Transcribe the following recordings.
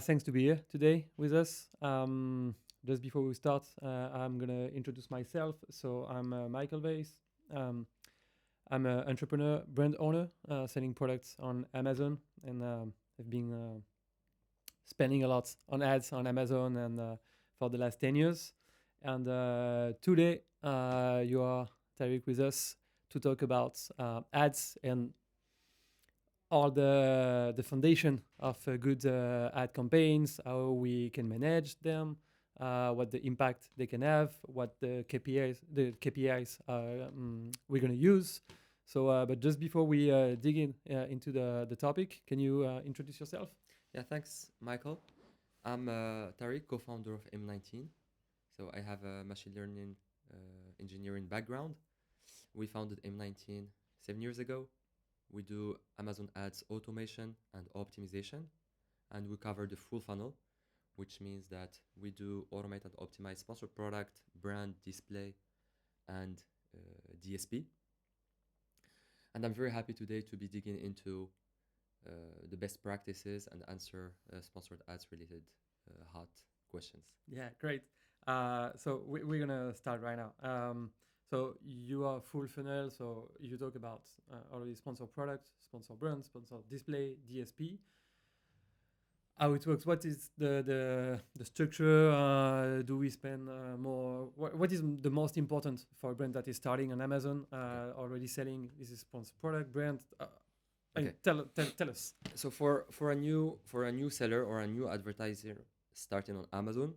Thanks to be here today with us. Just before we start, I'm gonna introduce myself. So I'm Michael Weiss. Um, I'm an entrepreneur, brand owner, selling products on Amazon, and I've been spending a lot on ads on Amazon and for the last 10 years. And today you are Tariq with us to talk about ads and all the foundation of good ad campaigns, how we can manage them, what the impact they can have, what the KPIs we're gonna use. So, but just before we dig into the topic, can you introduce yourself? Yeah, thanks, Michael. I'm Tariq, co-founder of M19. So I have a machine learning engineering background. We founded M19 7 years ago. We do Amazon ads automation and optimization, and we cover the full funnel, which means that we do automate and optimize sponsored product, brand, display, and DSP. And I'm very happy today to be digging into the best practices and answer sponsored ads related hot questions. Yeah, great. So we're gonna start right now. So you are full funnel. So you talk about already sponsor product, sponsor brand, sponsor display, DSP. How it works? What is the structure? Do we spend more? What is the most important for a brand that is starting on Amazon, already selling? Is it sponsor product, brand? Okay. Tell us. So for a new seller or a new advertiser starting on Amazon,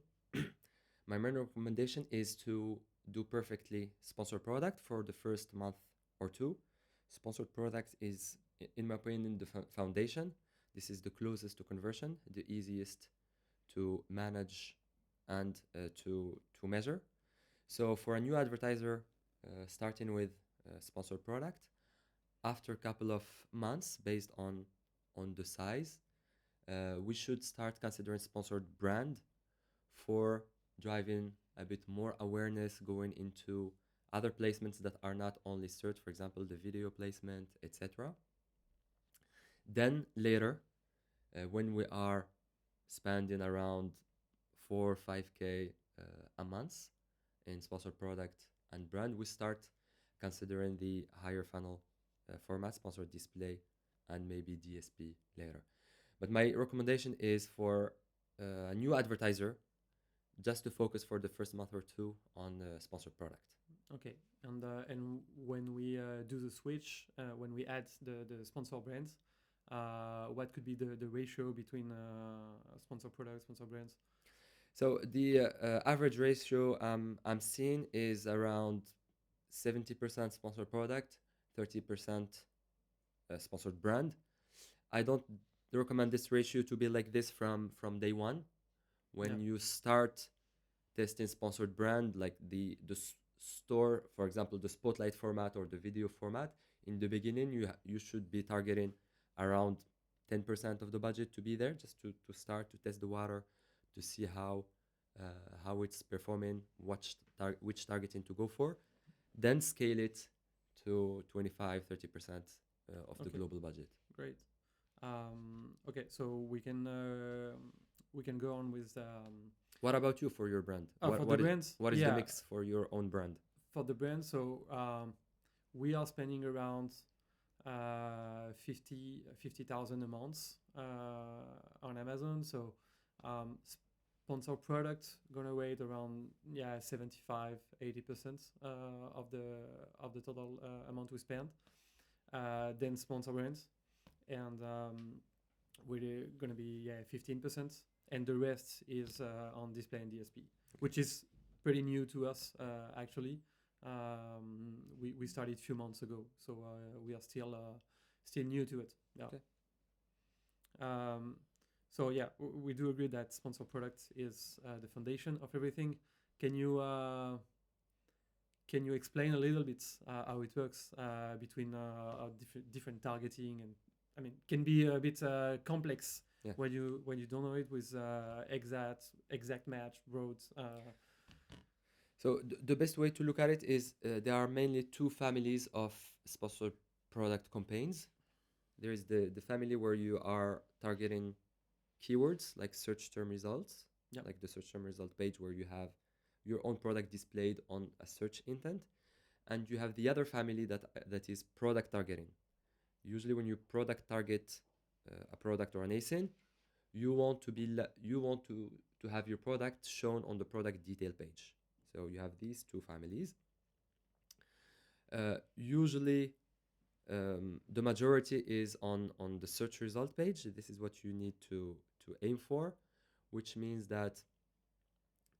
my main recommendation is to do perfectly sponsored product for the first month or two. Sponsored product is, in my opinion, the foundation. This is the closest to conversion, the easiest to manage and to measure. So for a new advertiser starting with sponsored product, after a couple of months, based on the size, we should start considering sponsored brand for driving a bit more awareness, going into other placements that are not only search, for example, the video placement, etc. Then later, when we are spending around 4 or 5K a month in sponsored product and brand, we start considering the higher funnel format, sponsored display, and maybe DSP later. But my recommendation is for a new advertiser just to focus for the first month or two on sponsored product. Okay, and when we do the switch, when we add the sponsor brands, what could be the ratio between sponsor products, sponsor brands? So the average ratio I'm seeing is around 70% sponsored product, 30% sponsored brand. I don't recommend this ratio to be like this from day one. When you start testing sponsored brand, like the store, for example, the spotlight format or the video format, in the beginning you should be targeting around 10% of the budget to be there, just to start to test the water, to see how it's performing, which targeting to go for, then scale it to 25-30% of the global budget. Great. Okay, so we can go on with. What about you for your brand? For the brands, what is the mix for your own brand? For the brand, so we are spending around 50,000 a month on Amazon. So sponsor product gonna rate around 75-80% of the total amount we spend. Then sponsor brands, and we're gonna be 15%, and the rest is on display and DSP, which is pretty new to us actually. We started a few months ago, so we are still new to it. Yeah. Okay. So yeah, we do agree that sponsor product is the foundation of everything. Can you explain a little bit how it works between different targeting, and I mean can be a bit complex when you don't know it with exact match roads. So the best way to look at it is there are mainly two families of sponsored product campaigns. There is the family where you are targeting keywords like search term results, Yeah. like the search term result page where you have your own product displayed on a search intent, and you have the other family that is product targeting. Usually, when you product target a product or an ASIN, you want to have your product shown on the product detail page. So you have these two families. Usually, the majority is on the search result page. This is what you need to aim for, which means that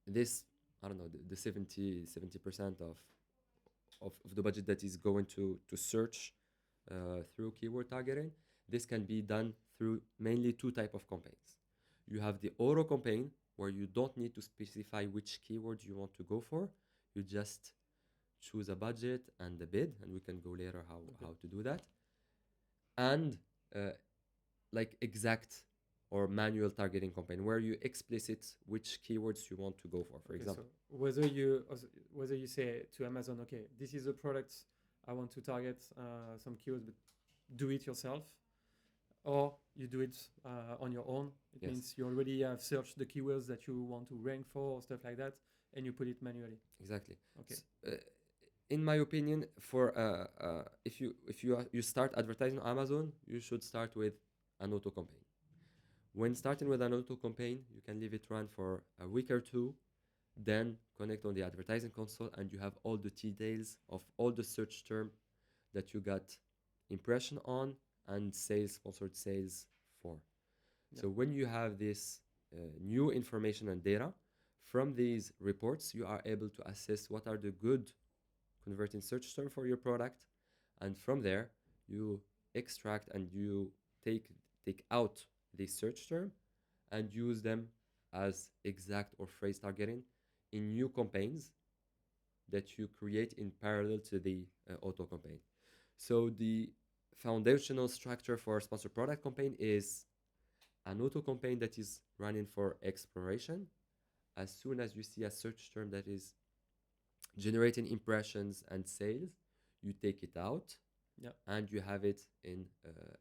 this, I don't know, the 70% of the budget that is going to search through keyword targeting. This can be done through mainly two type of campaigns. You have the auto campaign, where you don't need to specify which keywords you want to go for. You just choose a budget and a bid, and we can go later how to do that. And like exact or manual targeting campaign, where you explicit which keywords you want to go for example. So whether you say to Amazon, okay, this is a product I want to target some keywords, but do it yourself, or you do it on your own. It Yes. means you already have searched the keywords that you want to rank for or stuff like that, and you put it manually. Exactly. Okay. In my opinion, for if you start advertising on Amazon, you should start with an auto campaign. When starting with an auto campaign, you can leave it run for a week or two, then connect on the advertising console, and you have all the details of all the search term that you got impression on and sales, sponsored sales for. Yeah. So when you have this new information and data from these reports, you are able to assess what are the good converting search term for your product, and from there you extract and you take out the search term and use them as exact or phrase targeting in new campaigns that you create in parallel to the auto campaign. So the foundational structure for a sponsored product campaign is an auto campaign that is running for exploration. As soon as you see a search term that is generating impressions and sales, you take it out. Yeah. And you have it in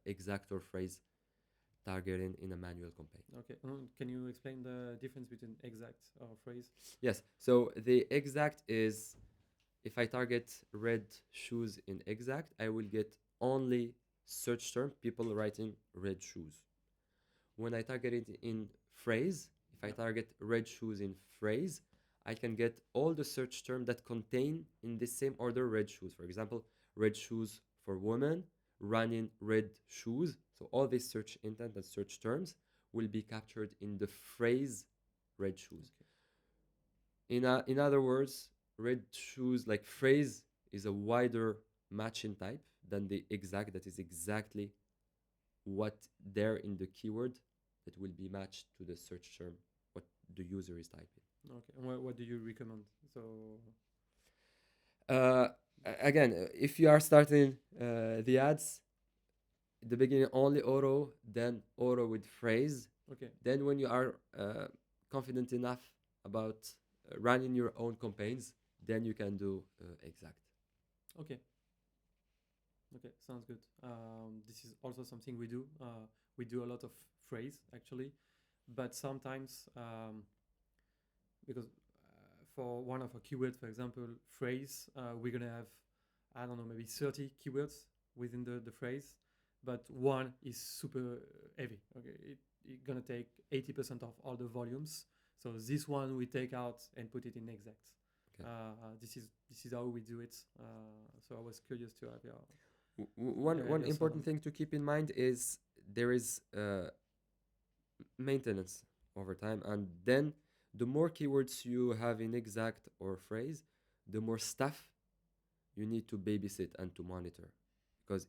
exact or phrase targeting in a manual campaign. Okay. Can you explain the difference between exact or phrase? Yes. So the exact is, if I target red shoes in exact, I will get only search term people writing red shoes. When I target it in phrase, if I target red shoes in phrase, I can get all the search term that contain in the same order red shoes. For example, red shoes for women, running red shoes. So all these search intent and search terms will be captured in the phrase red shoes. Okay. In other words, red shoes, like phrase, is a wider matching type than the exact, that is exactly what there in the keyword that will be matched to the search term, what the user is typing. Okay. And what do you recommend? So again, if you are starting the ads, at the beginning only auto, then auto with phrase. Okay. Then when you are confident enough about running your own campaigns, then you can do exact. Okay. Okay, sounds good. This is also something we do. We do a lot of phrase actually, but sometimes because for one of our keywords, for example, phrase, we're gonna have, I don't know, maybe 30 keywords within the phrase, but one is super heavy. Okay, it's gonna take 80% of all the volumes. So this one we take out and put it in exact. Okay. This is how we do it. So I was curious to have your. One important thing to keep in mind is there is maintenance over time, and then the more keywords you have in exact or phrase, the more stuff you need to babysit and to monitor, because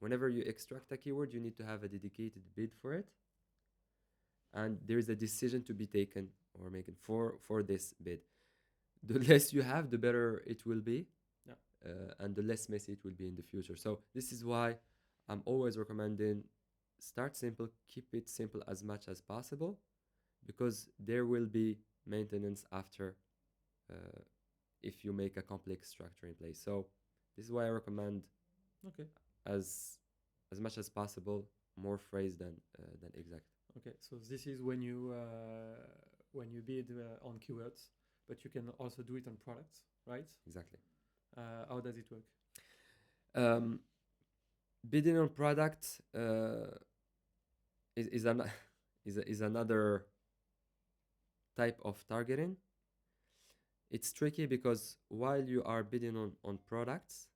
whenever you extract a keyword, you need to have a dedicated bid for it, and there is a decision to be taken or making for this bid. The less you have, the better it will be. And the less messy it will be in the future. So this is why I'm always recommending start simple, keep it simple as much as possible, because there will be maintenance after if you make a complex structure in place. So this is why I recommend as much as possible more phrase than exact. Okay, so this is when you bid on keywords, but you can also do it on products, right? Exactly. How does it work? Um, Bidding on product is an is another type of targeting. It's tricky because while you are bidding on products,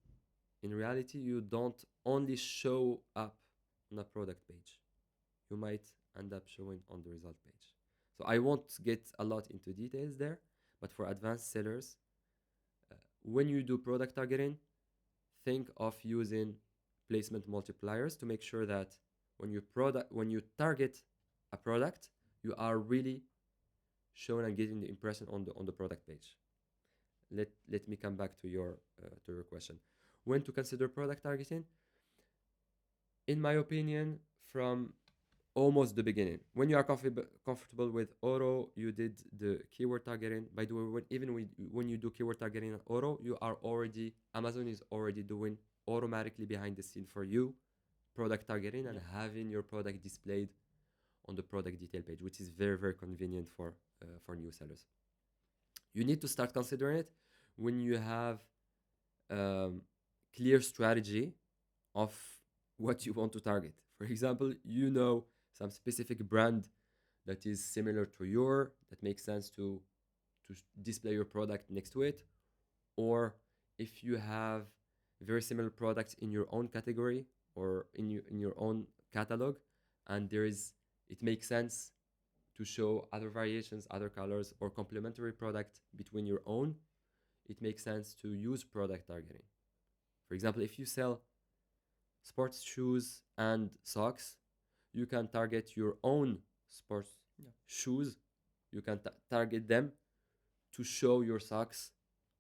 in reality you don't only show up on a product page. You might end up showing on the result page. So I won't get a lot into details there, but for advanced sellers, when you do product targeting, think of using placement multipliers to make sure that when you target a product, you are really showing and getting the impression on the product page. Let me come back to your question. When to consider product targeting? In my opinion, from almost the beginning. When you are comfortable with auto, you did the keyword targeting. By the way, when you do keyword targeting on auto, Amazon is already doing automatically behind the scene for you product targeting and having your product displayed on the product detail page, which is very, very convenient for new sellers. You need to start considering it when you have clear strategy of what you want to target. For example, you know some specific brand that is similar to that makes sense to display your product next to it, or if you have very similar products in your own category or in your own catalog, and it makes sense to show other variations, other colors, or complementary product between your own, it makes sense to use product targeting. For example, if you sell sports shoes and socks, you can target your own sports shoes. You can target them to show your socks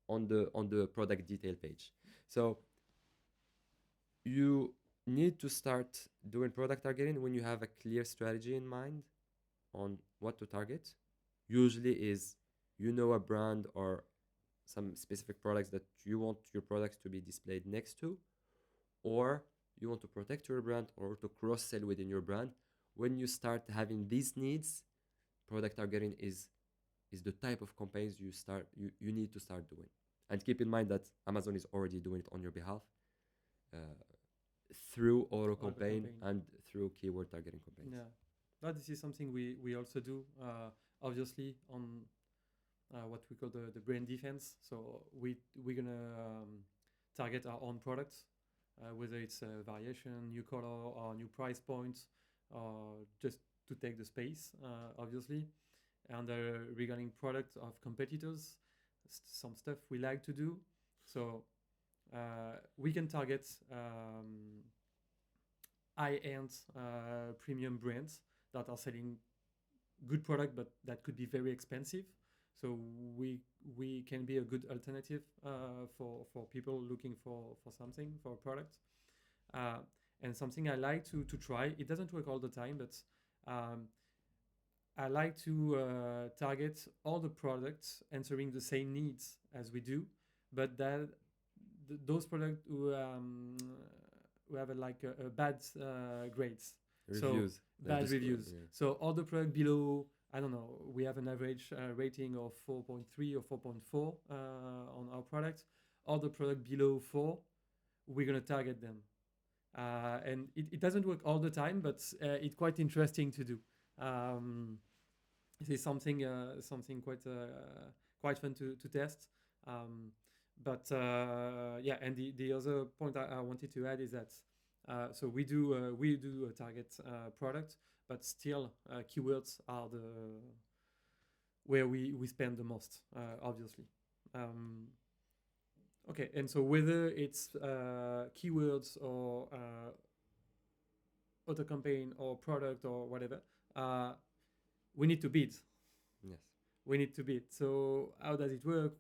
on the product detail page. So you need to start doing product targeting when you have a clear strategy in mind on what to target. Usually is a brand or some specific products that you want your products to be displayed next to, or you want to protect your brand or to cross sell within your brand. When you start having these needs, product targeting is the type of campaigns you need to start doing. And keep in mind that Amazon is already doing it on your behalf uh, through auto campaign and through keyword targeting campaigns. Yeah, but this is something we also do, obviously on what we call the brand defense. So we're gonna target our own products, whether it's a variation, new color, or new price points, or just to take the space, obviously. And regarding product of competitors, some stuff we like to do. So we can target high-end premium brands that are selling good product, but that could be very expensive. So we can be a good alternative for people looking for something, for a product. And something I like to try. It doesn't work all the time, but I like to target all the products answering the same needs as we do, but that those products who have a bad grades. Reviews. So bad reviews. Yeah. So all the product below, I don't know, we have an average rating of 4.3 or 4.4 on our product. All the product below 4, we're gonna target them. And it doesn't work all the time, but it's quite interesting to do. This is something quite fun to test. Yeah, and the other point I wanted to add is that so we do target product, but still keywords are where we spend the most, obviously. Okay, and so whether it's keywords or auto campaign or product or whatever, we need to bid. Yes. We need to bid. So how does it work?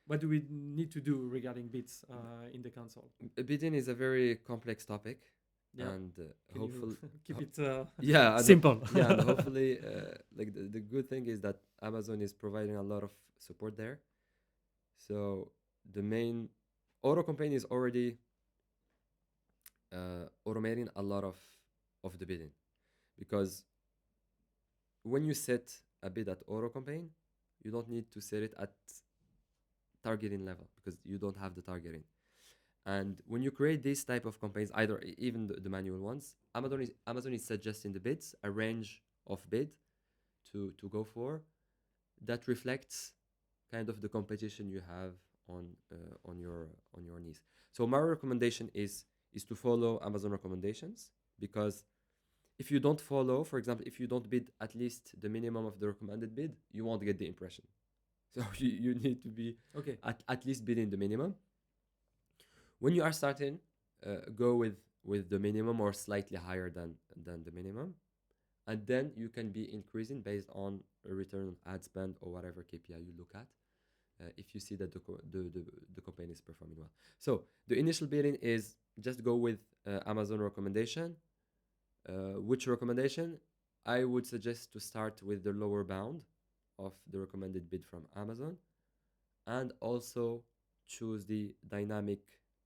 What do we need to do regarding bids in the console? Bidding is a very complex topic. Yeah. And hopefully keep it simple. And hopefully like the good thing is that Amazon is providing a lot of support there. So the main auto campaign is already automating a lot of of the bidding, because when you set a bid at auto campaign, you don't need to set it at targeting level because you don't have the targeting. And when you create these type of campaigns, either even the manual ones, Amazon is suggesting the bids, a range of bid to go for that reflects kind of the competition you have on your niche. So my recommendation is to follow Amazon recommendations, because if you don't follow, for example, if you don't bid at least the minimum of the recommended bid, you won't get the impression. So you need to be Okay. at least bidding the minimum. When you are starting, go with the minimum or slightly higher than the minimum, and then you can be increasing based on a return on ad spend or whatever KPI you look at. If you see that the campaign is performing well. So the initial bidding is just go with Amazon recommendation. Which recommendation? I would suggest to start with the lower bound of the recommended bid from Amazon, and also choose the dynamic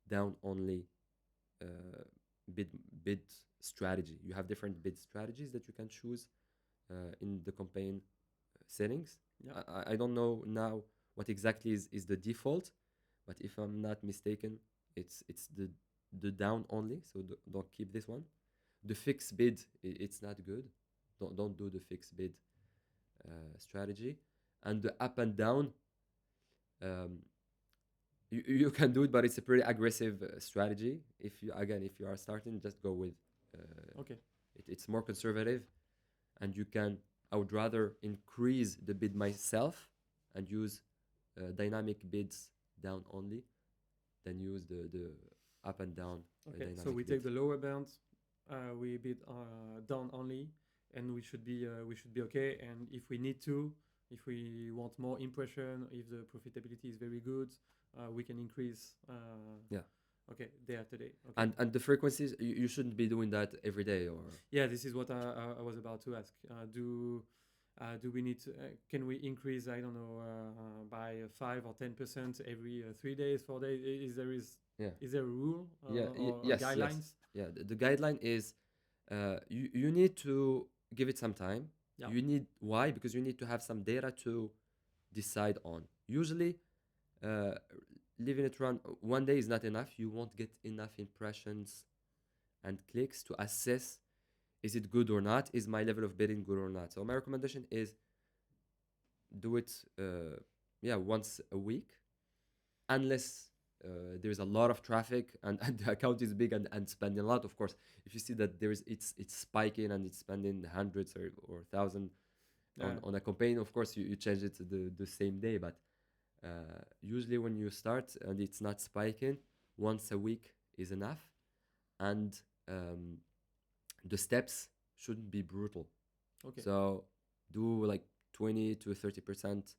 down only bid strategy. You have different bid strategies that you can choose in the campaign settings. Yeah. I don't know now what exactly is the default, but if I'm not mistaken, it's the down only. So don't keep this one. The fixed bid, it's not good. Don't do the fixed bid strategy. And the up and down, um, you can do it, but it's a pretty aggressive strategy. If you are starting, just go with Okay. it's more conservative, and you can. I would rather increase the bid myself and use dynamic bids down only than use the up and down Okay. dynamic So we bid. take the lower bound, we bid down only, and we should be okay. And if we need to, if we want more impression, if the profitability is very good, we can increase. Yeah. Okay, day after day. Okay. And the frequencies, you shouldn't be doing that every day, or Yeah, this is what I was about to ask. Do we need to, can we increase, I don't know, by 5 or 10% every 3 days, 4 days? yeah. Is there a rule or Yes, guidelines? yes. Yeah, the guideline is you need to give it some time. Yeah. You need, why? Because you need to have some data to decide on. Usually, uh, leaving it run one day is not enough. You won't get enough impressions and clicks to assess, is it good or not? Is my level of bidding good or not? So my recommendation is do it once a week, unless there's a lot of traffic and the account is big and spending a lot. Of course, if you see that it's spiking and it's spending hundreds or thousand on a campaign, of course you change it to the same day. But usually when you start and it's not spiking, once a week is enough. And the steps shouldn't be brutal. Okay. So do like 20 to 30%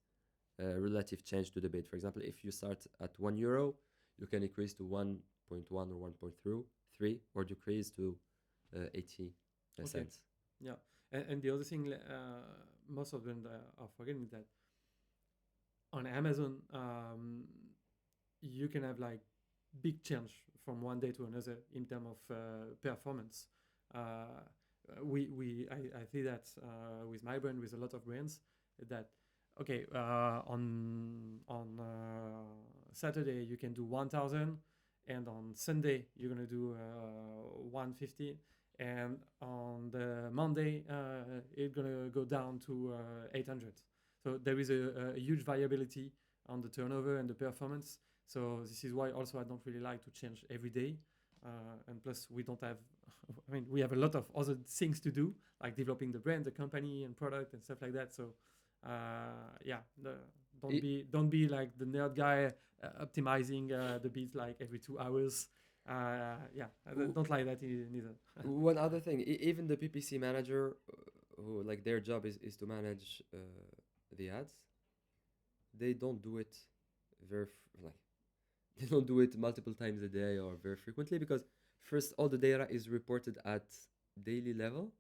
relative change to the bid. For example, if you start at €1, you can increase to 1.1 or 1.3, or decrease to 80 cents. Yeah, and the other thing, most of them are forgetting that on Amazon, you can have like big change from one day to another in terms of performance. I see that with my brand, with a lot of brands, that okay, on Saturday you can do 1,000, and on Sunday you're gonna do 150, and on the Monday it's gonna go down to 800. So there is a huge variability on the turnover and the performance. So this is why also I don't really like to change every day. And plus we don't have, I mean, we have a lot of other things to do, like developing the brand, the company and product and stuff like that. So don't be like the nerd guy optimizing the beats like every 2 hours. I don't like that neither. One other thing, even the PPC manager, who like their job is to manage the ads, they don't do it they don't do it multiple times a day or very frequently, because first, all the data is reported at daily level,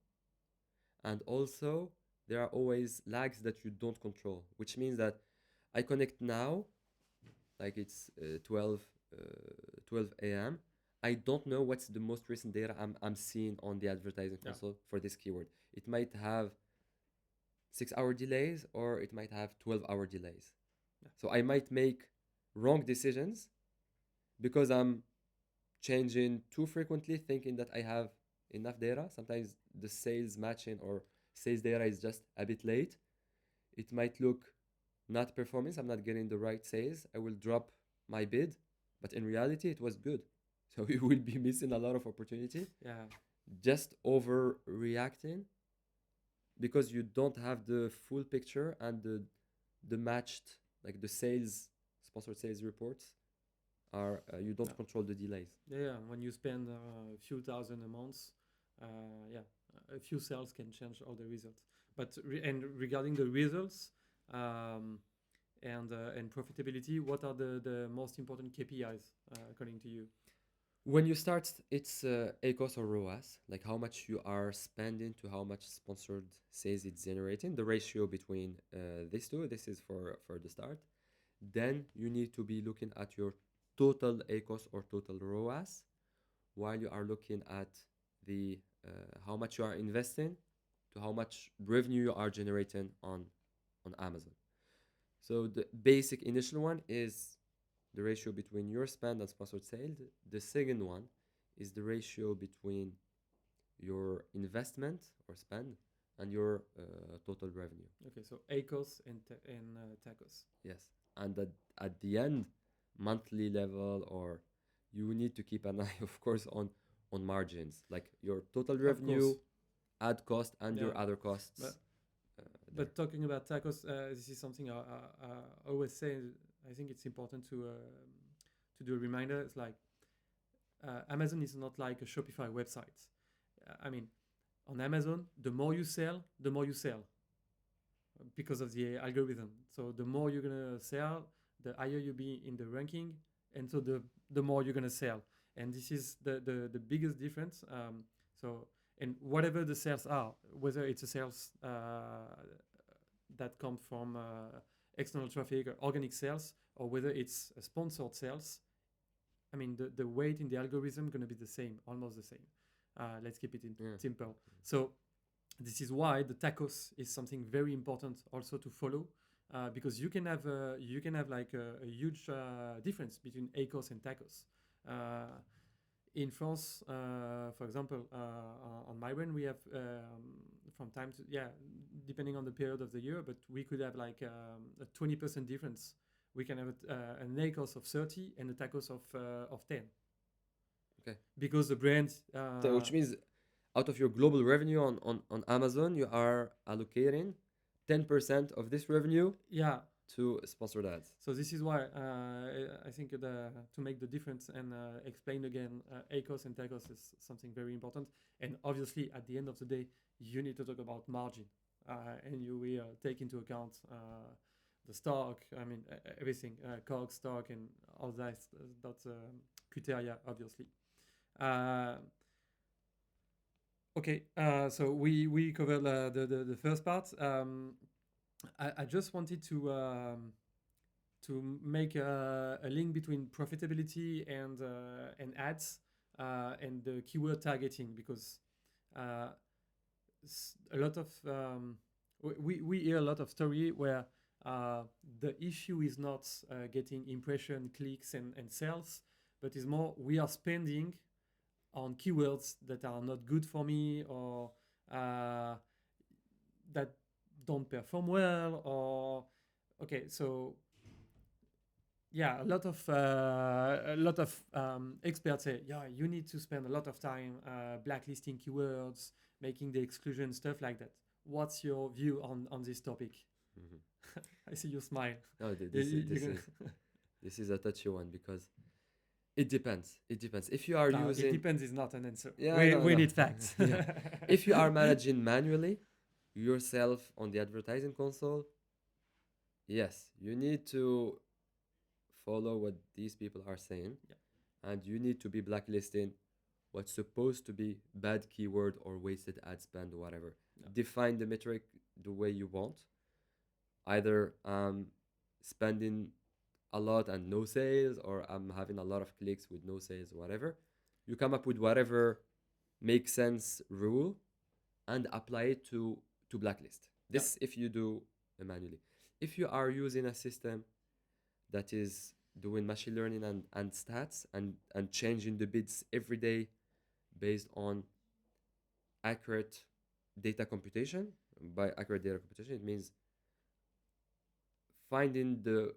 and also there are always lags that you don't control, which means that I connect now, like it's 12 a.m. I don't know what's the most recent data I'm seeing on the advertising Yeah. console for this keyword. It might have 6-hour delays or it might have 12-hour delays. Yeah. So I might make wrong decisions because I'm changing too frequently, thinking that I have enough data. Sometimes the sales matching or sales data is just a bit late. It might look not performance, I'm not getting the right sales. I will drop my bid, but in reality, it was good. So you will be missing a lot of opportunity Yeah. just overreacting because you don't have the full picture and the matched, like the sales, sponsored sales reports are, you don't Yeah. control the delays. Yeah. When you spend a few thousand a month, yeah, a few sales can change all the results. But and regarding the results and profitability, what are the most important KPIs according to you? When you start, it's ACOS or ROAS, like how much you are spending to how much sponsored sales it's generating, the ratio between these two. This is for the start. Then you need to be looking at your total ACOS or total ROAS while you are looking at the how much you are investing to how much revenue you are generating on Amazon. So the basic initial one is the ratio between your spend and sponsored sales. The second one is the ratio between your investment or spend and your total revenue. Okay, so ACOS and TACOS. Yes, and at the end, monthly level, or you need to keep an eye, of course, on margins, like your total Of course. revenue, ad cost, and Yeah. your other costs. But There. but talking about tacos, this is something I always say. I think it's important to do a reminder. It's like Amazon is not like a Shopify website. I mean, on Amazon, the more you sell, the more you sell because of the algorithm. So the more you're gonna sell, the higher you be in the ranking, and so the more you're gonna sell. And this is the biggest difference. So and whatever the sales are, whether it's a sales that come from external traffic or organic sales, or whether it's a sponsored sales, I mean the weight in the algorithm gonna be the same, almost the same. Let's keep it simple. So this is why the tacos is something very important also to follow, because you can have like a huge difference between ACOS and tacos. In France, for example, on my brand, we have from time to depending on the period of the year, but we could have like a 20% difference. We can have an ACOS of 30 and a tacos of 10. Okay. Because the brand. So which means out of your global revenue on Amazon, you are allocating 10% of this revenue to sponsored ads. So this is why I think to make the difference and explain again, ACOS and TACOS is something very important. And obviously, at the end of the day, you need to talk about margin, and you will take into account the stock. I mean, everything, COGS, stock, and all that. That's criteria, obviously. Okay, so we covered the first part. I just wanted to make a link between profitability and ads and the keyword targeting, because a lot of we hear a lot of story where the issue is not getting impression, clicks, and sales, but is more we are spending on keywords that are not good for me, or that don't perform well, or okay, so yeah, a lot of experts say, yeah, you need to spend a lot of time blacklisting keywords, making the exclusion, stuff like that. What's your view on this topic? Mm-hmm. I see you smile. No, this is a touchy one because it depends. It depends. If you are using... It depends is not an answer. Yeah, we need facts. Yeah. If you are managing manually yourself on the advertising console, yes, you need to follow what these people are saying, and you need to be blacklisting what's supposed to be bad keyword or wasted ad spend or whatever. Define the metric the way you want. Either spending a lot and no sales, or I'm having a lot of clicks with no sales or whatever. you come up with whatever makes sense rule and apply it to blacklist. This if you do manually. If you are using a system that is doing machine learning and stats and changing the bids every day based on accurate data computation. By accurate data computation, it means finding the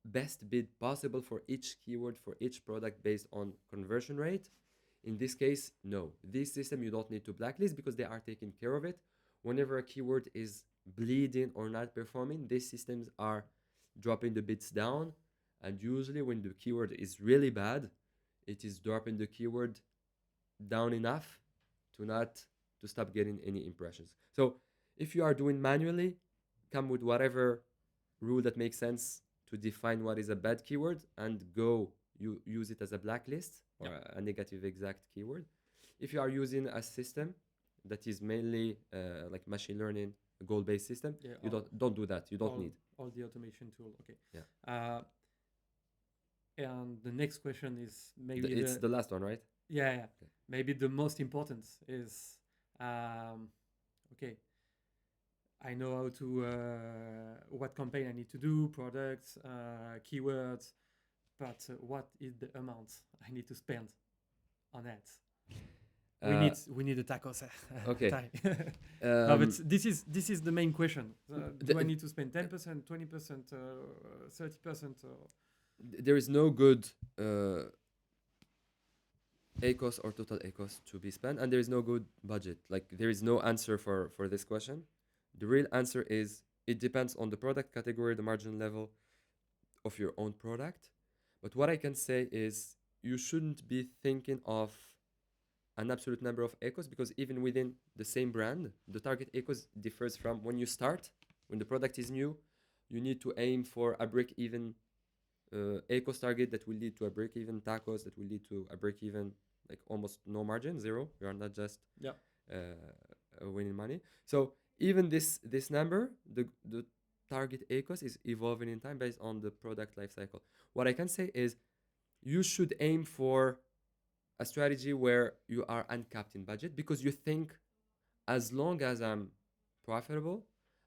best bid possible for each keyword for each product based on conversion rate. In this case, no. This system you don't need to blacklist because they are taking care of it. Whenever a keyword is bleeding or not performing, these systems are dropping the bids down. And usually when the keyword is really bad, it is dropping the keyword down enough to stop getting any impressions. So if you are doing manually, come with whatever rule that makes sense to define what is a bad keyword and go you use it as a blacklist or a negative exact keyword. If you are using a system that is mainly like machine learning, a goal-based system, you don't do that. You don't need all the automation tool. Okay. Yeah. And the next question is maybe it's the last one, right? Yeah. Okay. Maybe the most important is okay. I know how to what campaign I need to do, products, keywords, but what is the amount I need to spend on ads? We need a tacos. Okay. No, but this is the main question. Do I need to spend 10%, 20%, 30%? There is no good ACOS or total ACOS to be spent, and there is no good budget. Like there is no answer for this question. The real answer is it depends on the product category, the margin level of your own product. But what I can say is you shouldn't be thinking of an absolute number of ACOS because even within the same brand, the target ACOS differs from when you start, when the product is new, you need to aim for a break-even ACOS target that will lead to a break-even tacos that will lead to a break-even, like almost no margin, zero. You are not just winning money. So even this number, the target ACOS is evolving in time based on the product life cycle. What I can say is you should aim for a strategy where you are uncapped in budget because you think as long as I'm profitable,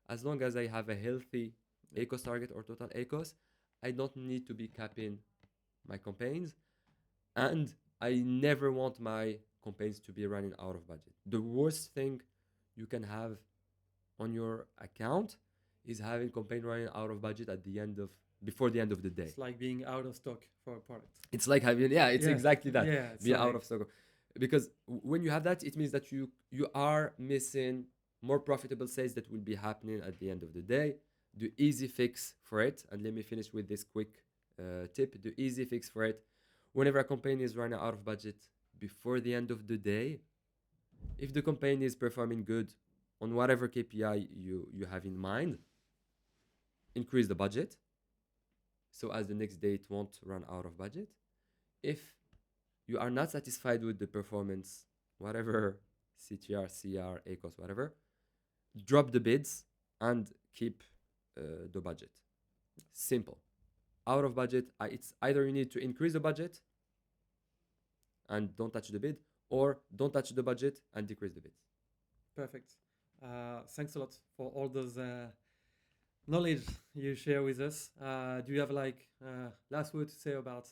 as long as I have a healthy ACOS target or total ACOS, I don't need to be capping my campaigns, and I never want my campaigns to be running out of budget. The worst thing you can have on your account is having campaign running out of budget before the end of the day. It's like being out of stock for a product. It's like having exactly that. Yeah, being out of stock. Because when you have that, it means that you are missing more profitable sales that will be happening at the end of the day. The easy fix for it, and let me finish with this quick tip. The easy fix for it, whenever a campaign is running out of budget before the end of the day, if the campaign is performing good on whatever KPI you have in mind, increase the budget so as the next day it won't run out of budget. If you are not satisfied with the performance, whatever CTR, CR, ACOS, whatever, drop the bids and keep the budget. Simple. Out of budget, it's either you need to increase the budget and don't touch the bid, or don't touch the budget and decrease the bids. Perfect. Thanks a lot for all those knowledge you share with us. Do you have last word to say about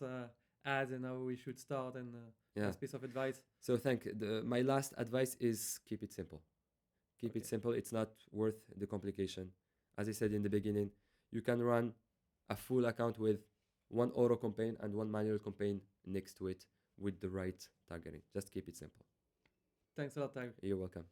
ads and how we should start and last piece of advice? So my last advice is keep it simple. Keep it simple. It's not worth the complication. As I said in the beginning, you can run a full account with one auto campaign and one manual campaign next to it with the right targeting. Just keep it simple. Thanks a lot, Tyler. You're welcome.